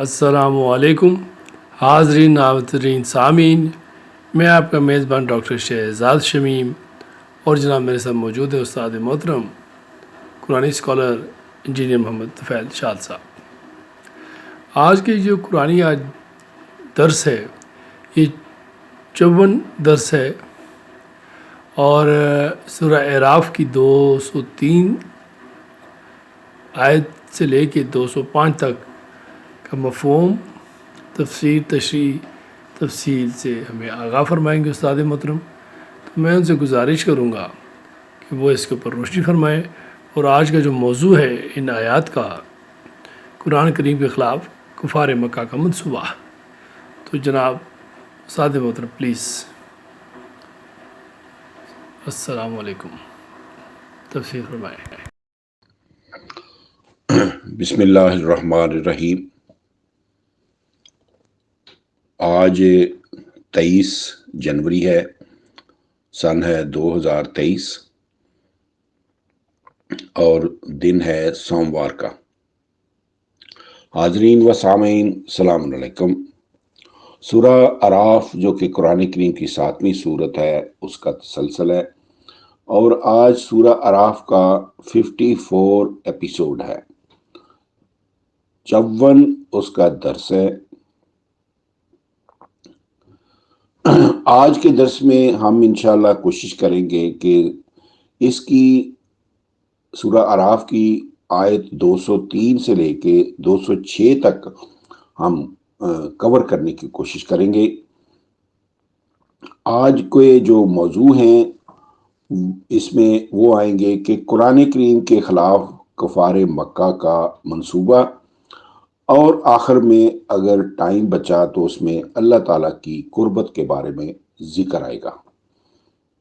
السلام علیکم حاضرین ناظرین سامعین، میں آپ کا میزبان ڈاکٹر شہزاد شمیم اور جناب میرے ساتھ موجود ہے استاد محترم قرآنی اسکالر انجینئر محمد طفیل شاد صاحب۔ آج کے جو قرآنی درس ہے یہ 54 درس ہے اور سورہ اعراف کی 203 آیت سے لے کے 205 تک کا مفہوم تفسیر تشریح تفصیل سے ہمیں آگاہ فرمائیں گے استاد محترم۔ تو میں ان سے گزارش کروں گا کہ وہ اس کے اوپر روشنی فرمائیں، اور آج کا جو موضوع ہے ان آیات کا قرآن کریم کے خلاف کفار مکہ کا منصوبہ۔ تو جناب استاد محترم پلیز، السلام علیکم، تفسیر فرمائیں۔ بسم اللہ الرحمن الرحیم۔ آج 23 جنوری ہے، سن ہے 2023 اور دن ہے سوموار کا۔ حاضرین و سامعین السلام علیکم۔ سورہ اعراف جو کہ قرآن کریم کی 7ویں سورت ہے اس کا تسلسل ہے، اور آج سورہ اعراف کا 54 ایپیسوڈ ہے، 54 اس کا درس ہے۔ آج کے درس میں ہم انشاءاللہ کوشش کریں گے کہ اس کی سورہ اعراف کی آیت 203 سے لے کے 206 تک ہم کور کرنے کی کوشش کریں گے۔ آج کے جو موضوع ہیں اس میں وہ آئیں گے کہ قرآن کریم کے خلاف کفار مکہ کا منصوبہ، اور آخر میں اگر ٹائم بچا تو اس میں اللہ تعالیٰ کی قربت کے بارے میں ذکر آئے گا۔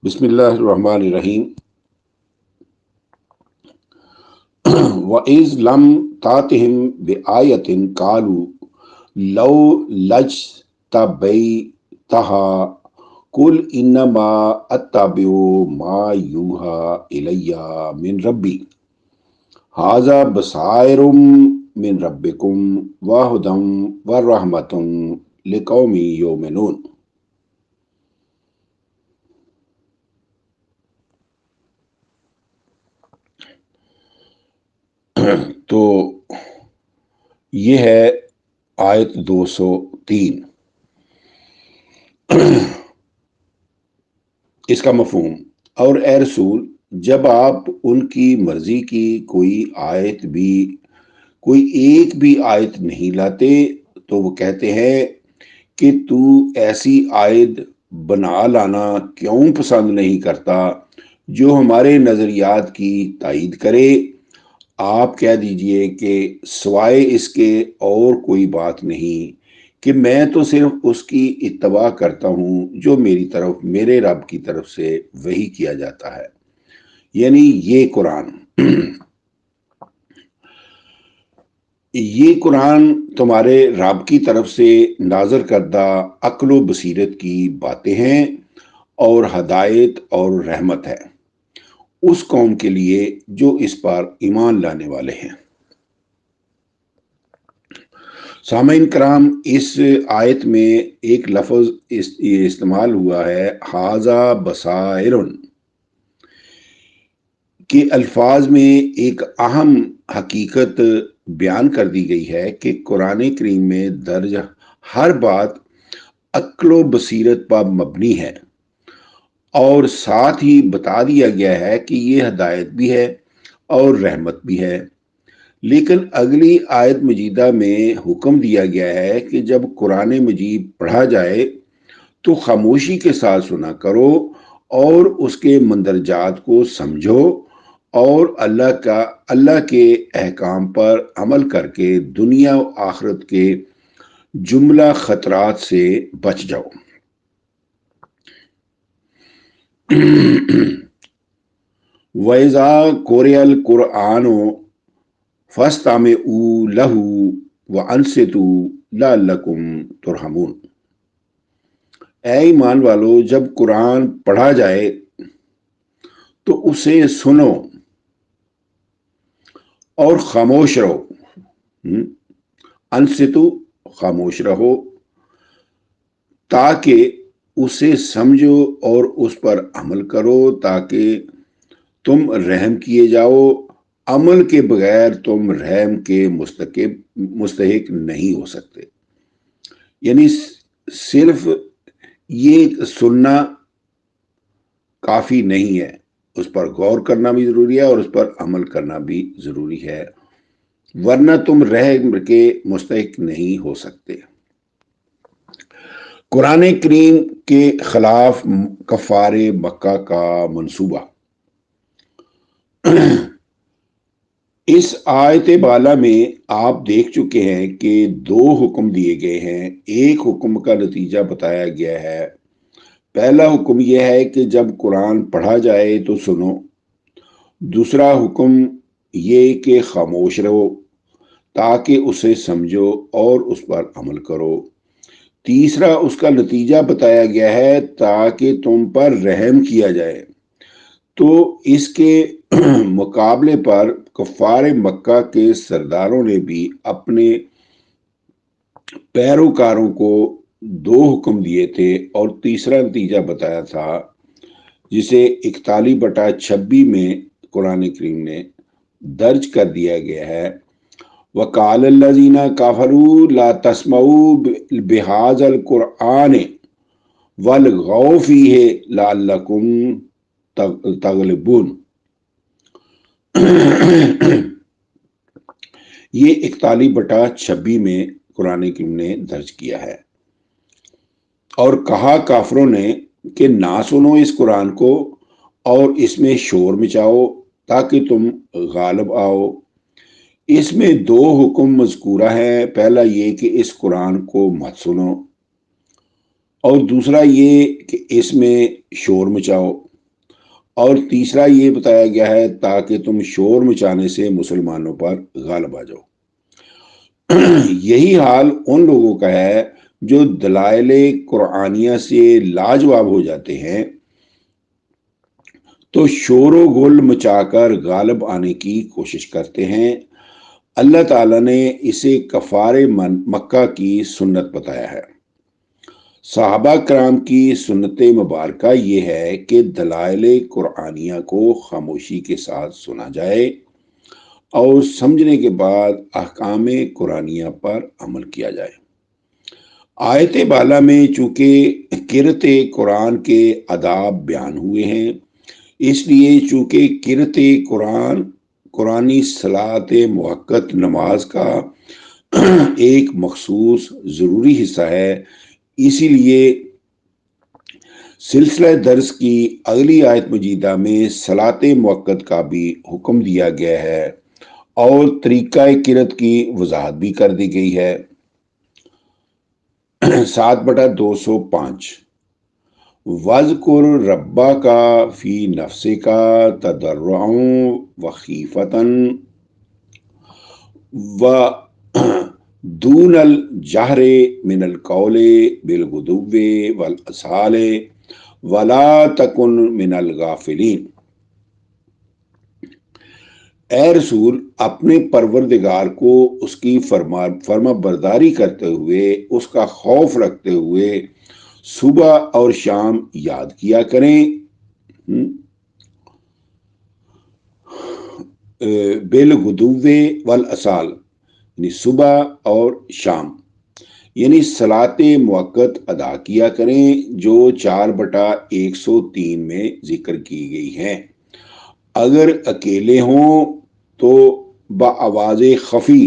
بسم اللہ الرحمن الرحیم۔ وَإِذْ لَمْ تَأْتِهِمْ بِآيَةٍ قَالُوا لَوْ لَجْتَبَيْتَهَا قُلْ إِنَّمَا أَتَّبِعُ مَا يُوحَى إِلَيَّ مِنْ رَبِّي هَذَا بَصَائِرٌ مِنْ رَبِّكُمْ وَهُدًى وَرَحْمَةٌ لِقَوْمٍ يُؤْمِنُونَ۔ تو یہ ہے آیت 203، اس کا مفہوم: اور اے رسول، جب آپ ان کی مرضی کی کوئی ایک بھی آیت نہیں لاتے تو وہ کہتے ہیں کہ تو ایسی آیت بنا لانا کیوں پسند نہیں کرتا جو ہمارے نظریات کی تائید کرے۔ آپ کہہ دیجئے کہ سوائے اس کے اور کوئی بات نہیں، کہ میں تو صرف اس کی اتباع کرتا ہوں جو میرے رب کی طرف سے وحی کیا جاتا ہے، یعنی یہ قرآن تمہارے رب کی طرف سے نازل کردہ عقل و بصیرت کی باتیں ہیں اور ہدایت اور رحمت ہے اس قوم کے لیے جو اس پر ایمان لانے والے ہیں۔ سامعین کرام، اس آیت میں ایک لفظ استعمال ہوا ہے ھذا بصائر، کے الفاظ میں ایک اہم حقیقت بیان کر دی گئی ہے کہ قرآن کریم میں درج ہر بات عقل و بصیرت پر مبنی ہے، اور ساتھ ہی بتا دیا گیا ہے کہ یہ ہدایت بھی ہے اور رحمت بھی ہے۔ لیکن اگلی آیت مجیدہ میں حکم دیا گیا ہے کہ جب قرآن مجید پڑھا جائے تو خاموشی کے ساتھ سنا کرو اور اس کے مندرجات کو سمجھو، اور اللہ کے احکام پر عمل کر کے دنیا و آخرت کے جملہ خطرات سے بچ جاؤ۔ وَإِذَا قُرِئَ الْقُرْآنُ فَاسْتَمِعُوا لَهُ وَأَنصِتُوا لَعَلَّكُمْ تُرْحَمُونَ۔ اے ایمان والو، جب قرآن پڑھا جائے تو اسے سنو اور خاموش رہو۔ انصتو خاموش رہو تاکہ اسے سمجھو اور اس پر عمل کرو تاکہ تم رحم کیے جاؤ۔ عمل کے بغیر تم رحم کے مستحق نہیں ہو سکتے۔ یعنی صرف یہ سننا کافی نہیں ہے، اس پر غور کرنا بھی ضروری ہے اور اس پر عمل کرنا بھی ضروری ہے، ورنہ تم رحم کے مستحق نہیں ہو سکتے۔ قرآن کریم کے خلاف کفار مکہ کا منصوبہ۔ اس آیت بالا میں آپ دیکھ چکے ہیں کہ دو حکم دیے گئے ہیں۔ ایک حکم کا نتیجہ بتایا گیا ہے۔ پہلا حکم یہ ہے کہ جب قرآن پڑھا جائے تو سنو۔ دوسرا حکم یہ کہ خاموش رہو تاکہ اسے سمجھو اور اس پر عمل کرو۔ تیسرا اس کا نتیجہ بتایا گیا ہے تاکہ تم پر رحم کیا جائے۔ تو اس کے مقابلے پر کفار مکہ کے سرداروں نے بھی اپنے پیروکاروں کو دو حکم دیے تھے اور تیسرا نتیجہ بتایا تھا، جسے 41/26 میں قرآن کریم نے درج کر دیا گیا ہے۔ وَقَالَ الَّذِينَ كَفَرُوا لَا تَسْمَعُوا بِهَذَا الْقُرْآنِ وَالْغَوْا فِيهِ لَعَلَّكُمْ تَغْلِبُونَ۔ یہ 41/26 میں قرآن کریم نے درج کیا ہے۔ اور کہا کافروں نے کہ نہ سنو اس قرآن کو اور اس میں شور مچاؤ تاکہ تم غالب آؤ۔ اس میں دو حکم مذکورہ ہیں، پہلا یہ کہ اس قرآن کو مت سنو اور دوسرا یہ کہ اس میں شور مچاؤ، اور تیسرا یہ بتایا گیا ہے تاکہ تم شور مچانے سے مسلمانوں پر غالب آ جاؤ۔ یہی حال ان لوگوں کا ہے جو دلائل قرآنیہ سے لاجواب ہو جاتے ہیں تو شور و غل مچا کر غالب آنے کی کوشش کرتے ہیں۔ اللہ تعالیٰ نے اسے کفار مکہ کی سنت بتایا ہے۔ صحابہ کرام کی سنت مبارکہ یہ ہے کہ دلائل قرآنیہ کو خاموشی کے ساتھ سنا جائے اور سمجھنے کے بعد احکام قرآنیہ پر عمل کیا جائے۔ آیت بالا میں چونکہ قرأت قرآن کے آداب بیان ہوئے ہیں، اس لیے چونکہ قرأت قرآنی صلاۃ موقت نماز کا ایک مخصوص ضروری حصہ ہے، اسی لیے سلسلہ درس کی اگلی آیت مجیدہ میں صلاۃ موقت کا بھی حکم دیا گیا ہے اور طریقہ قرأت کی وضاحت بھی کر دی گئی ہے۔ 7/205 وَاذْكُرْ رَبَّكَ فِي نَفْسِكَ تَضَرُّعًا وَخِيفَةً وَدُونَ الْجَهْرِ مِنَ الْقَوْلِ بِالْغُدُوِّ وَالْآصَالِ وَلَا تَكُنْ مِنَ الْغَافِلِينَ۔ اے رسول، اپنے پروردگار کو اس کی فرما برداری کرتے ہوئے، اس کا خوف رکھتے ہوئے صبح اور شام یاد کیا کریں۔ بالغدو والآصال یعنی صبح اور شام، یعنی صلاۃ موقت ادا کیا کریں جو 4/103 میں ذکر کی گئی ہیں۔ اگر اکیلے ہوں تو بآواز خفی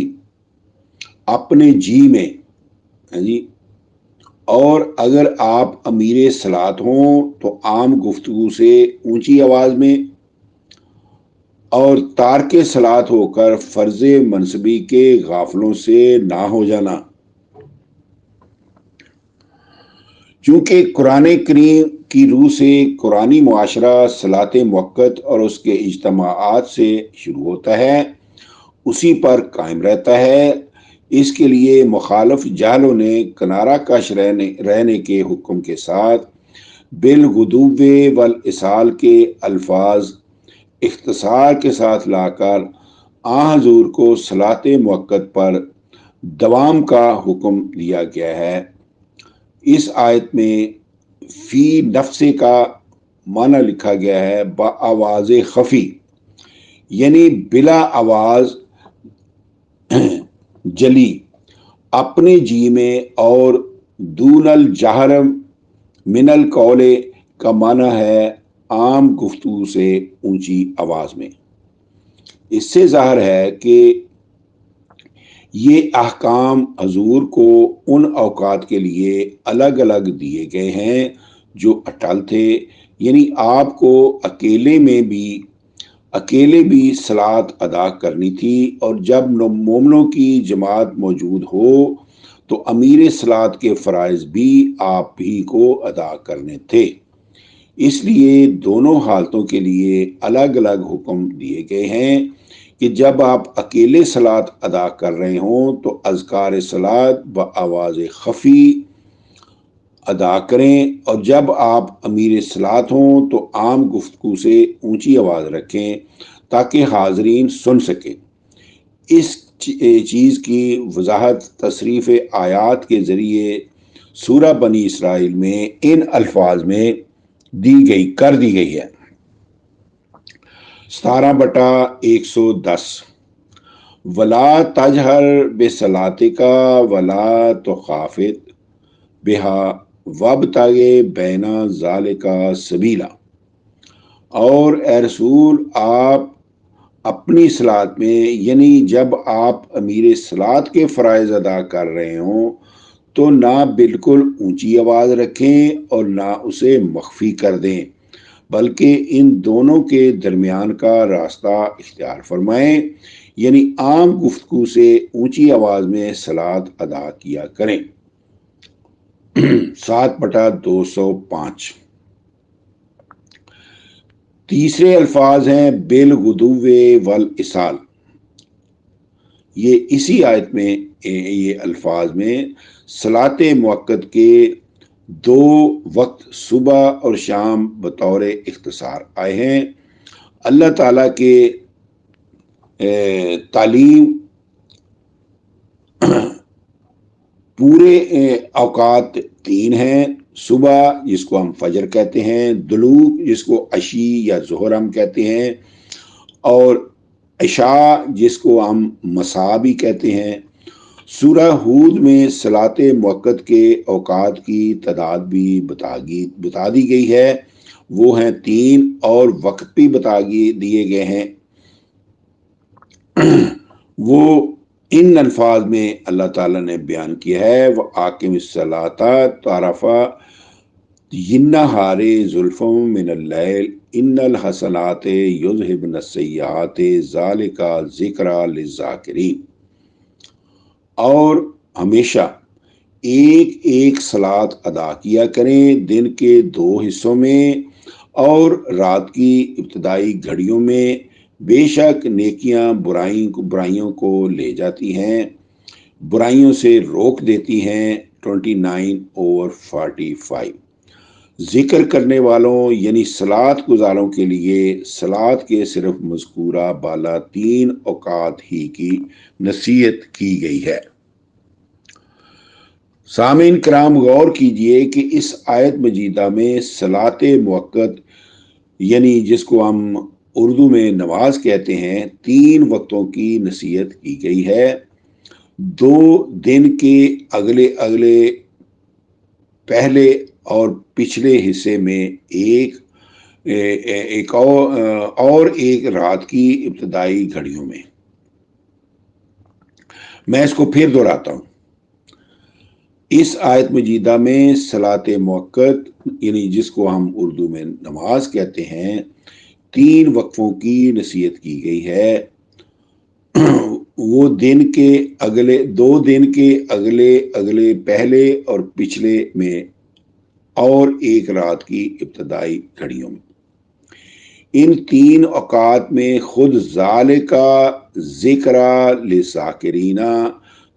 اپنے جی میں، اور اگر آپ امیر صلاۃ ہوں تو عام گفتگو سے اونچی آواز میں، اور تارک صلاۃ ہو کر فرض منصبی کے غافلوں سے نہ ہو جانا۔ چونکہ قرآن کریم کی روح سے قرآنی معاشرہ صلاۃ موقت اور اس کے اجتماعات سے شروع ہوتا ہے، اسی پر قائم رہتا ہے۔ اس کے لیے مخالف جہلوں نے کنارہ کش رہنے کے حکم کے ساتھ بالغدو والآصال کے الفاظ اختصار کے ساتھ لا کر حضور کو صلاۃ موقت پر دوام کا حکم دیا گیا ہے۔ اس آیت میں فی نفس کا معنی لکھا گیا ہے بآواز خفی، یعنی بلا آواز جلی اپنے جی میں، اور دون الجہر من القول کا معنی ہے عام گفتگو سے اونچی آواز میں۔ اس سے ظاہر ہے کہ یہ احکام حضور کو ان اوقات کے لیے الگ الگ دیے گئے ہیں جو اٹل تھے، یعنی آپ کو اکیلے بھی صلاۃ ادا کرنی تھی، اور جب مومنوں کی جماعت موجود ہو تو امیر صلاۃ کے فرائض بھی آپ ہی کو ادا کرنے تھے۔ اس لیے دونوں حالتوں کے لیے الگ الگ حکم دیے گئے ہیں کہ جب آپ اکیلے صلاۃ ادا کر رہے ہوں تو اذکار صلاۃ بآواز خفی ادا کریں، اور جب آپ امیر صلاۃ ہوں تو عام گفتگو سے اونچی آواز رکھیں تاکہ حاضرین سن سکیں۔ اس چیز کی وضاحت تصریف آیات کے ذریعے سورہ بنی اسرائیل میں ان الفاظ میں کر دی گئی ہے۔ 17/110 ولا تجہر بصلاتک ولا تخافت بہا وابتغ بین ذالک سبیلا، اور اے رسول آپ اپنی صلاۃ میں، یعنی جب آپ امیر صلاۃ کے فرائض ادا کر رہے ہوں تو نہ بالکل اونچی آواز رکھیں اور نہ اسے مخفی کر دیں، بلکہ ان دونوں کے درمیان کا راستہ اختیار فرمائیں، یعنی عام گفتگو سے اونچی آواز میں صلاۃ ادا کیا کریں۔ 7/205 تیسرے الفاظ ہیں بالغدو والإصال۔ یہ اسی آیت میں یہ الفاظ میں صلاۃ موقت کے 2 وقت صبح اور شام بطور اختصار آئے ہیں۔ اللہ تعالیٰ کے تعلیم پورے اوقات 3 ہیں: صبح جس کو ہم فجر کہتے ہیں، دلوغ جس کو عشی یا ظہر ہم کہتے ہیں، اور عشاء جس کو ہم مساء بھی کہتے ہیں۔ سورہ ہود میں صلاۃ موقت کے اوقات کی تعداد بھی بتا دی گئی ہے، وہ ہیں 3، اور وقت بھی بتا دیے گئے ہیں۔ وہ ان الفاظ میں اللہ تعالیٰ نے بیان کیا ہے وَأَقِمِ الصَّلَاةَ طَرَفَيِ النَّهَارِ زُلَفًا مِنَ اللَّيْلِ إِنَّ الْحَسَنَاتِ يُذْهِبْنَ السَّيِّئَاتِ ذَلِكَ ذِكْرَىٰ لِلذَّاكِرِينَ، اور ہمیشہ ایک ایک صلاۃ ادا کیا کریں دن کے 2 حصوں میں اور رات کی ابتدائی گھڑیوں میں، بے شک نیکیاں برائیوں کو لے جاتی ہیں، برائیوں سے روک دیتی ہیں۔ 29/45 ذکر کرنے والوں یعنی صلاۃ گزاروں کے لیے صلاۃ کے صرف مذکورہ بالا 3 اوقات ہی کی نصیحت کی گئی ہے۔ سامعین کرام، غور کیجئے کہ اس آیت مجیدہ میں صلاۃ موقت یعنی جس کو ہم اردو میں نماز کہتے ہیں 3 وقتوں کی نصیحت کی گئی ہے۔ 2 دن کے اگلے پہلے اور پچھلے حصے میں ایک رات کی ابتدائی گھڑیوں میں۔ میں اس کو پھر دہراتا ہوں۔ اس آیت مجیدہ میں صلاۃ موقت یعنی جس کو ہم اردو میں نماز کہتے ہیں 3 وقفوں کی نصیحت کی گئی ہے۔ وہ 2 دن کے اگلے پہلے اور پچھلے میں اور ایک رات کی ابتدائی گھڑیوں میں۔ ان 3 اوقات میں خود ذالک ذکریٰ للذاکرین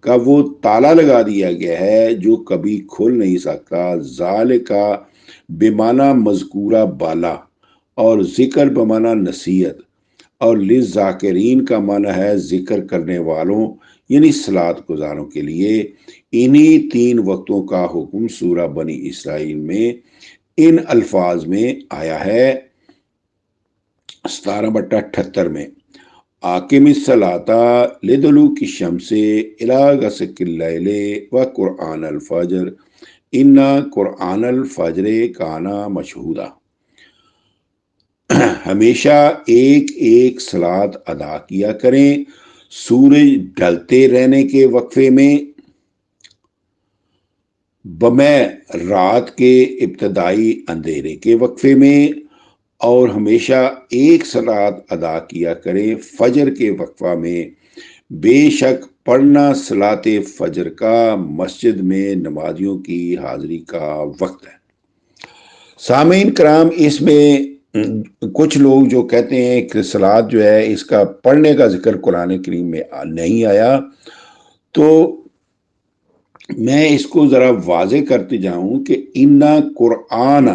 کا وہ تالا لگا دیا گیا ہے جو کبھی کھل نہیں سکتا۔ ذالک بمعنی مذکورہ بالا، اور ذکر بمعنی نصیحت، اور للذاکرین کا معنی ہے ذکر کرنے والوں یعنی صلات گزاروں کے لیے انہی 3 وقتوں کا حکم سورہ بنی اسرائیل میں ان الفاظ میں آیا ہے 17/78 میں آقم الصلاۃ لدلوک الشمس الی غسق اللیل و قرآن الفجر ان قرآن الفجر کانا مشہودا، ہمیشہ ایک ایک صلات ادا کیا کریں سورج ڈھلتے رہنے کے وقفے میں، بمیں رات کے ابتدائی اندھیرے کے وقفے میں، اور ہمیشہ ایک صلات ادا کیا کریں فجر کے وقفہ میں، بے شک پڑھنا صلات فجر کا مسجد میں نمازیوں کی حاضری کا وقت ہے۔ سامعین کرام، اس میں کچھ لوگ جو کہتے ہیں کہ صلات جو ہے اس کا پڑھنے کا ذکر قرآن کریم میں نہیں آیا، تو میں اس کو ذرا واضح کرتے جاؤں کہ انا قرآن،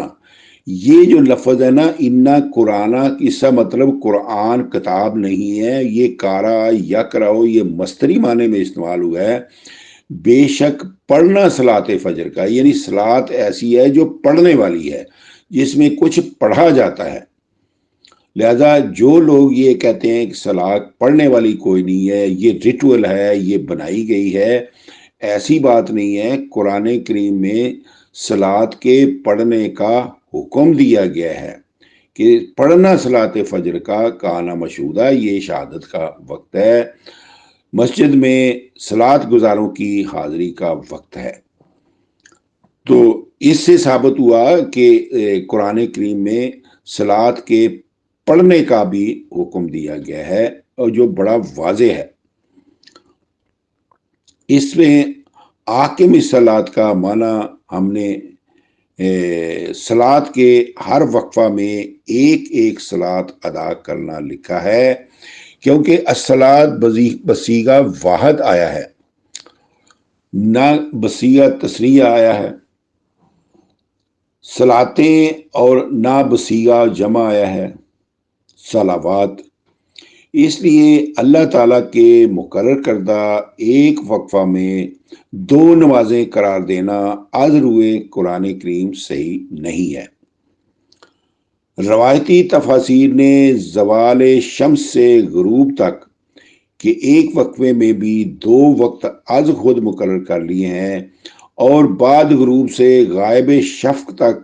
یہ جو لفظ ہے نا انا قرآن، اس کا مطلب قرآن کتاب نہیں ہے، یہ کارا یقرأ یہ مصدری معنی میں استعمال ہوا ہے۔ بے شک پڑھنا صلات فجر کا، یعنی صلات ایسی ہے جو پڑھنے والی ہے، جس میں کچھ پڑھا جاتا ہے۔ لہذا جو لوگ یہ کہتے ہیں کہ صلات پڑھنے والی کوئی نہیں ہے، یہ ریچول ہے، یہ بنائی گئی ہے، ایسی بات نہیں ہے۔ قرآن کریم میں صلات کے پڑھنے کا حکم دیا گیا ہے کہ پڑھنا صلات فجر کا کانا مشہودہ، یہ شہادت کا وقت ہے، مسجد میں صلات گزاروں کی حاضری کا وقت ہے۔ تو اس سے ثابت ہوا کہ قرآن کریم میں صلات کے پڑھنے کا بھی حکم دیا گیا ہے، اور جو بڑا واضح ہے۔ اس میں آقم الصلاۃ کا معنی ہم نے صلات کے ہر وقفہ میں ایک ایک صلات ادا کرنا لکھا ہے، کیونکہ الصلاۃ بصیغہ واحد آیا ہے، نہ بصیغہ تثنیہ آیا ہے، صلاتیں، اور نہ بصیغہ جمع آیا ہے صلوات۔ اس لیے اللہ تعالیٰ کے مقرر کردہ ایک وقفہ میں 2 نمازیں قرار دینا از روئے قرآن کریم صحیح نہیں ہے۔ روایتی تفاسیر نے زوال شمس سے غروب تک کہ ایک وقفے میں بھی 2 وقت از خود مقرر کر لیے ہیں، اور بعد غروب سے غائب شفق تک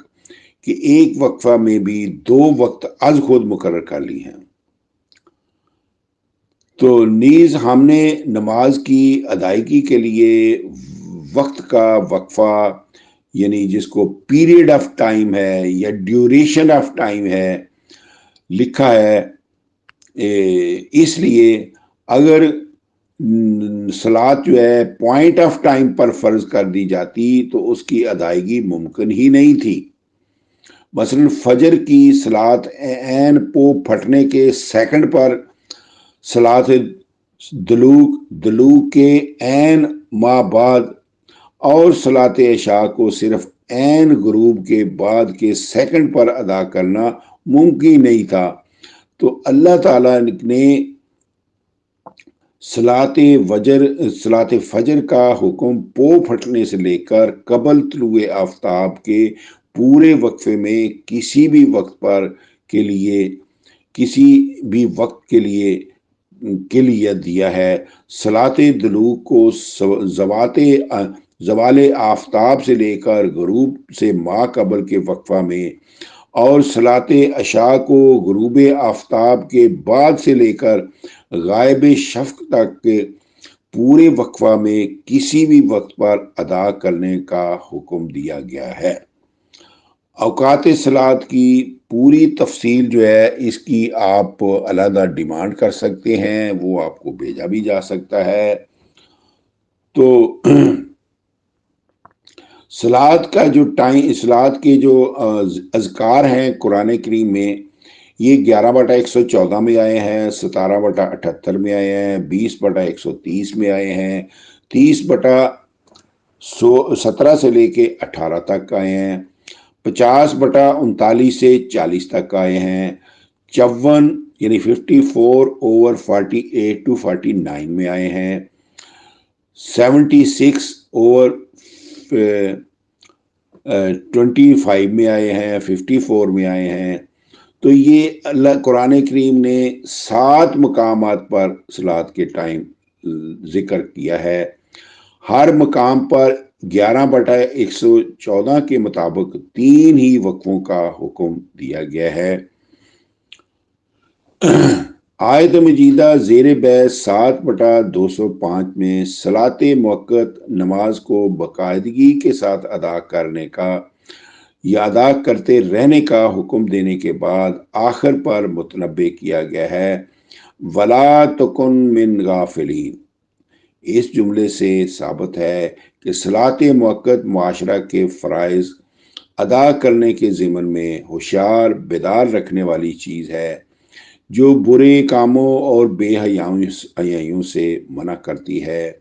کہ ایک وقفہ میں بھی 2 وقت از خود مقرر کر لیے ہیں۔ تو نیز ہم نے نماز کی ادائیگی کے لیے وقت کا وقفہ، یعنی جس کو پیریڈ آف ٹائم ہے یا ڈیوریشن آف ٹائم ہے، لکھا ہے۔ اس لیے اگر صلات جو ہے پوائنٹ آف ٹائم پر فرض کر دی جاتی تو اس کی ادائیگی ممکن ہی نہیں تھی۔ مثلا فجر کی صلات عین پو پھٹنے کے سیکنڈ پر، صلات دلوک کے عین ماہ بعد، اور صلات عشاء کو صرف عین غروب کے بعد کے سیکنڈ پر ادا کرنا ممکن نہیں تھا۔ تو اللہ تعالیٰ نے صلات فجر کا حکم پو پھٹنے سے لے کر قبل طلوع آفتاب کے پورے وقفے میں کسی بھی وقت کے لیے دیا ہے۔ صلات دلوک کو زوال آفتاب سے لے کر غروب سے ماہ قبل کے وقفہ میں، اور صلات عشاء کو غروب آفتاب کے بعد سے لے کر غائب شفق تک کے پورے وقفہ میں کسی بھی وقت پر ادا کرنے کا حکم دیا گیا ہے۔ اوقات صلات کی پوری تفصیل جو ہے اس کی آپ علیحدہ ڈیمانڈ کر سکتے ہیں، وہ آپ کو بھیجا بھی جا سکتا ہے۔ تو صلات کا جو صلات کے جو اذکار ہیں قرآن کریم میں، یہ 11/114 میں آئے ہیں، 17/78 میں آئے ہیں، 20/130 میں آئے ہیں، 30/17 سے لے کے 18 تک آئے ہیں، 50/39 سے 40 تک آئے ہیں، 54 یعنی 54/48 to 49 میں آئے ہیں، 76/25 میں آئے ہیں، 54 میں آئے ہیں. تو یہ اللہ قرآن کریم نے 7 مقامات پر صلات کے ٹائم ذکر کیا ہے. ہر مقام پر 11/114 کے مطابق 3 ہی وقفوں کا حکم دیا گیا ہے. آیت مجیدہ زیر بحث 7/205 میں صلاۃ موقت نماز کو باقاعدگی کے ساتھ ادا کرنے کا یا ادا کرتے رہنے کا حکم دینے کے بعد آخر پر متنبہ کیا گیا ہے وَلَا تَكُن مِّن غافلین. اس جملے سے ثابت ہے کہ صلاۃ موقت معاشرہ کے فرائض ادا کرنے کے ضمن میں ہوشیار بیدار رکھنے والی چیز ہے جو برے کاموں اور بے حیائیوں سے منع کرتی ہے.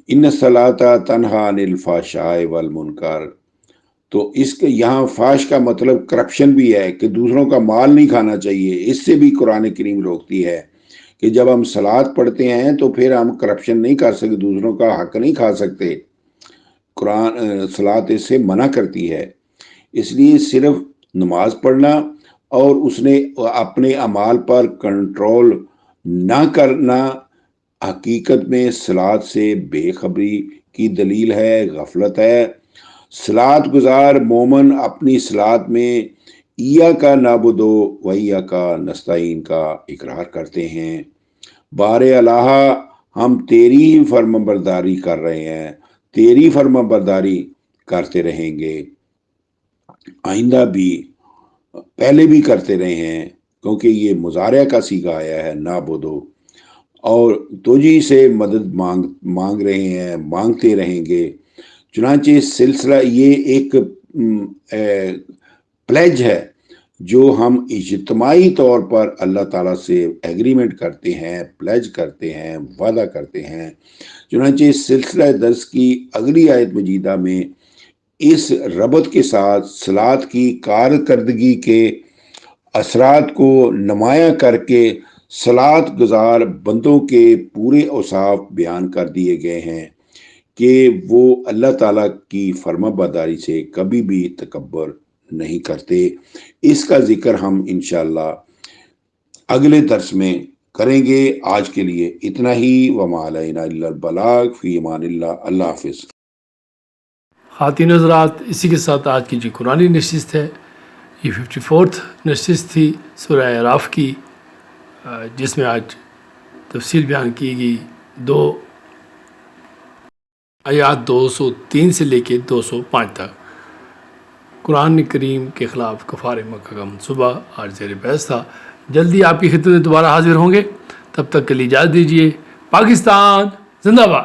ان الصلاۃ تنہی عن الفحشاء والمنکر. تو اس کے یہاں فحش کا مطلب کرپشن بھی ہے کہ دوسروں کا مال نہیں کھانا چاہیے. اس سے بھی قرآن کریم روکتی ہے کہ جب ہم صلات پڑھتے ہیں تو پھر ہم کرپشن نہیں کر سکتے، دوسروں کا حق نہیں کھا سکتے. قرآن صلات اس سے منع کرتی ہے. اس لیے صرف نماز پڑھنا اور اس نے اپنے اعمال پر کنٹرول نہ کرنا حقیقت میں صلات سے بے خبری کی دلیل ہے، غفلت ہے. صلات گزار مومن اپنی صلات میں ایاک نعبد و ایاک نستعین کا اقرار کرتے ہیں. بار الہ ہم تیری ہی فرما برداری کر رہے ہیں، تیری فرما برداری کرتے رہیں گے، آئندہ بھی، پہلے بھی کرتے رہے ہیں، کیونکہ یہ مضارع کا صیغہ آیا ہے نعبدو، اور تجھی سے مدد مانگ رہے ہیں، مانگتے رہیں گے. چنانچہ سلسلہ یہ ایک پلیج ہے جو ہم اجتماعی طور پر اللہ تعالیٰ سے ایگریمنٹ کرتے ہیں، پلیج کرتے ہیں، وعدہ کرتے ہیں. چنانچہ سلسلہ درس کی اگلی آیت مجیدہ میں اس ربط کے ساتھ صلات کی کارکردگی کے اثرات کو نمایاں کر کے صلات گزار بندوں کے پورے اوصاف بیان کر دیے گئے ہیں کہ وہ اللہ تعالیٰ کی فرما برداری سے کبھی بھی تکبر نہیں کرتے. اس کا ذکر ہم انشاءاللہ اگلے درس میں کریں گے. آج کے لیے اتنا ہی. وما علینا الا البلاغ. فی امان اللہ. اللہ حافظ. خواتین حضرات، اسی کے ساتھ آج کی جو قرآنی نشست ہے یہ 54 نشست تھی سورہ اعراف کی، جس میں آج تفصیل بیان کی گئی 2 آیات 203 سے لے کے 205 تک. قرآن کریم کے خلاف کفار مکہ کا منصوبہ آج زیر بحث تھا. جلدی آپ کی خدمت میں دوبارہ حاضر ہوں گے، تب تک کے لیے اجازت دیجیے. پاکستان زندہ باد.